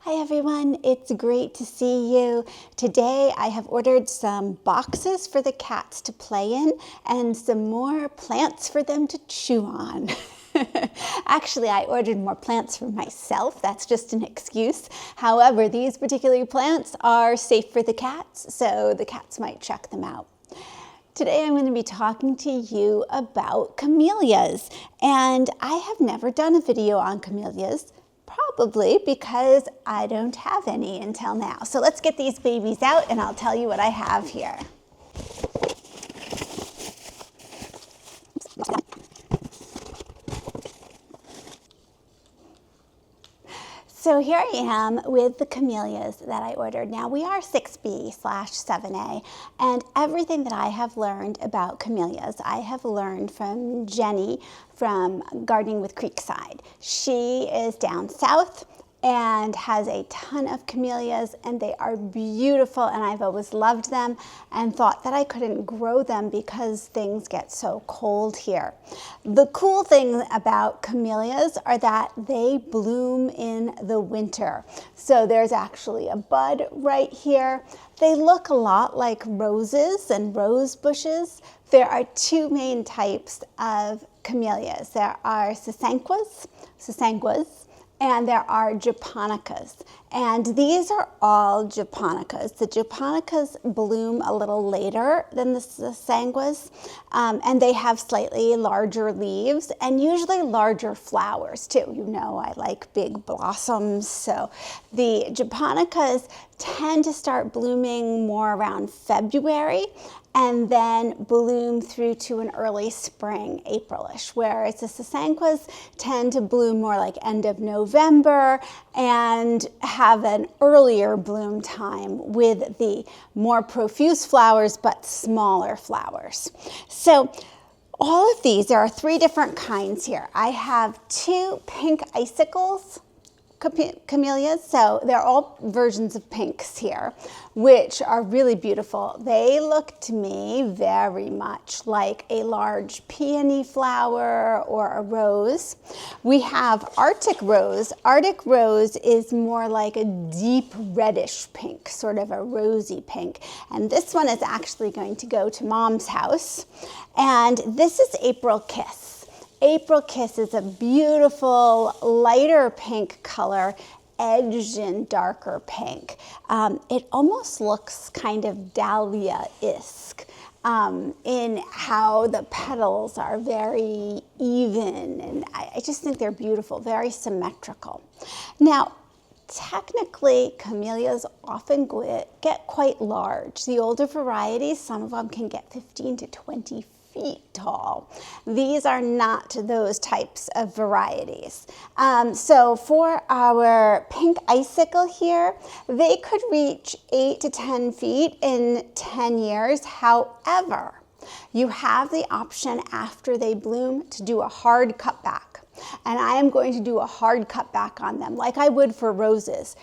Hi everyone, it's great to see you. Today I have ordered some boxes for the cats to play in and some more plants for them to chew on. Actually, I ordered more plants for myself. That's just an excuse. However, these particular plants are safe for the cats, so the cats might check them out. Today I'm going to be talking to you about camellias, and I have never done a video on camellias. Probably because I don't have any until now. So let's get these babies out and I'll tell you what I have here. So here I am with the camellias that I ordered. Now we are 6B/7A, and everything that I have learned about camellias, I have learned from Jenny from Gardening with Creekside. She is down south and has a ton of camellias, and they are beautiful, and I've always loved them and thought that I couldn't grow them because things get so cold here. The cool thing about camellias are that they bloom in the winter. So there's actually a bud right here. They look a lot like roses and rose bushes. There are two main types of camellias. There are sasanquas, and there are japonicas. And these are all japonicas. The japonicas bloom a little later than the sasanquas, and they have slightly larger leaves and usually larger flowers too. You know I like big blossoms, so the japonicas tend to start blooming more around February and then bloom through to an early spring, April-ish, whereas the sasanquas tend to bloom more like end of November and have an earlier bloom time with the more profuse flowers but smaller flowers. So all of these, there are three different kinds here. I have two pink icicles camellias, so they're all versions of pinks here, which are really beautiful. They look to me very much like a large peony flower or a rose. We have Arctic rose. Arctic rose is more like a deep reddish pink, sort of a rosy pink. And this one is actually going to go to Mom's house. And this is April Kiss. April Kiss is a beautiful lighter pink color edged in darker pink. It almost looks kind of dahlia-esque in how the petals are very even, and I just think they're beautiful, very symmetrical. Now, technically, camellias often get quite large. The older varieties, some of them can get 15 to 20 feet tall. These are not those types of varieties. So for our pink icicle here, they could reach 8 to 10 feet in 10 years. However, you have the option after they bloom to do a hard cutback. And I am going to do a hard cutback on them like I would for roses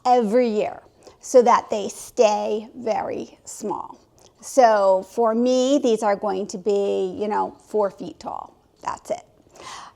every year so that they stay very small. So for me, these are going to be, 4 feet tall. That's it.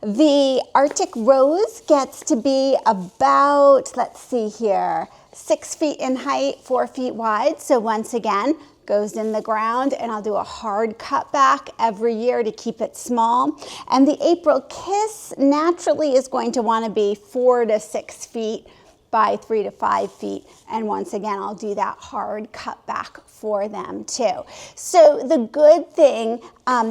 The Arctic rose gets to be about, let's see here, 6 feet in height, 4 feet wide. So once again, goes in the ground, and I'll do a hard cutback every year to keep it small. And the April Kiss naturally is going to want to be 4 to 6 feet by 3 to 5 feet. And once again, I'll do that hard cutback for them too. So the good thing,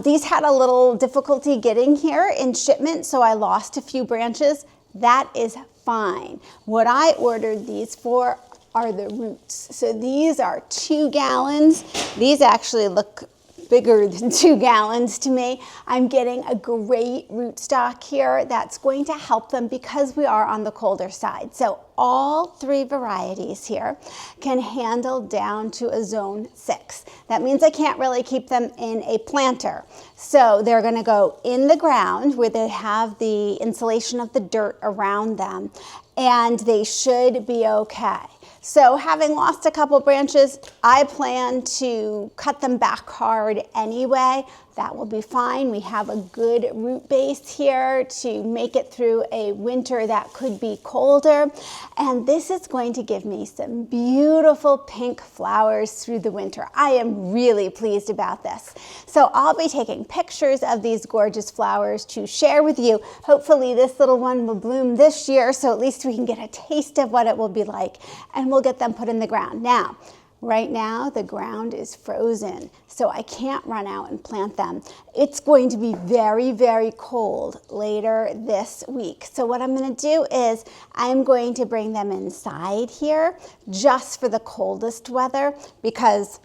these had a little difficulty getting here in shipment, so I lost a few branches. That is fine. What I ordered these for are the roots. So these are 2 gallons. These actually look bigger than 2 gallons to me. I'm getting a great rootstock here that's going to help them because we are on the colder side. So all 3 varieties here can handle down to a zone 6. That means I can't really keep them in a planter. So they're going to go in the ground where they have the insulation of the dirt around them, and they should be okay. So having lost a couple branches, I plan to cut them back hard anyway that will be fine. We have a good root base here to make it through a winter that could be colder. And this is going to give me some beautiful pink flowers through the winter. I am really pleased about this. So I'll be taking pictures of these gorgeous flowers to share with you. Hopefully this little one will bloom this year, so at least we can get a taste of what it will be like, and we'll get them put in the ground. Now, right now, the ground is frozen, so I can't run out and plant them. It's going to be very, very cold later this week. So what I'm going to do is I'm going to bring them inside here just for the coldest weather, because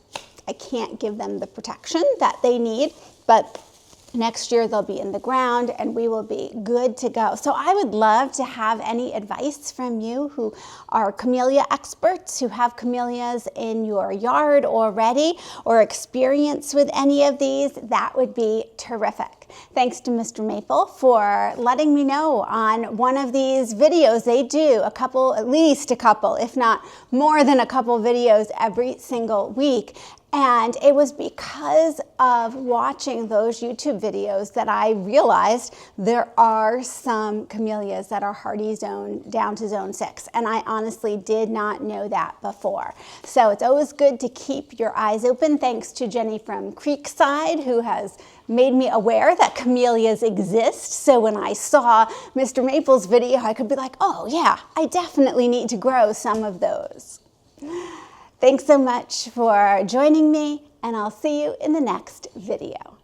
I can't give them the protection that they need, but next year they'll be in the ground and we will be good to go. So I would love to have any advice from you who are camellia experts, who have camellias in your yard already or experience with any of these. That would be terrific. Thanks to Mr. Maple for letting me know on one of these videos. They do a couple, at least a couple, if not more than a couple videos every single week. And it was because of watching those YouTube videos that I realized there are some camellias that are hardy zone down to zone 6. And I honestly did not know that before. So it's always good to keep your eyes open. Thanks to Jenny from Creekside, who has made me aware that camellias exist. So when I saw Mr. Maple's video, I could be like, oh yeah, I definitely need to grow some of those. Thanks so much for joining me, and I'll see you in the next video.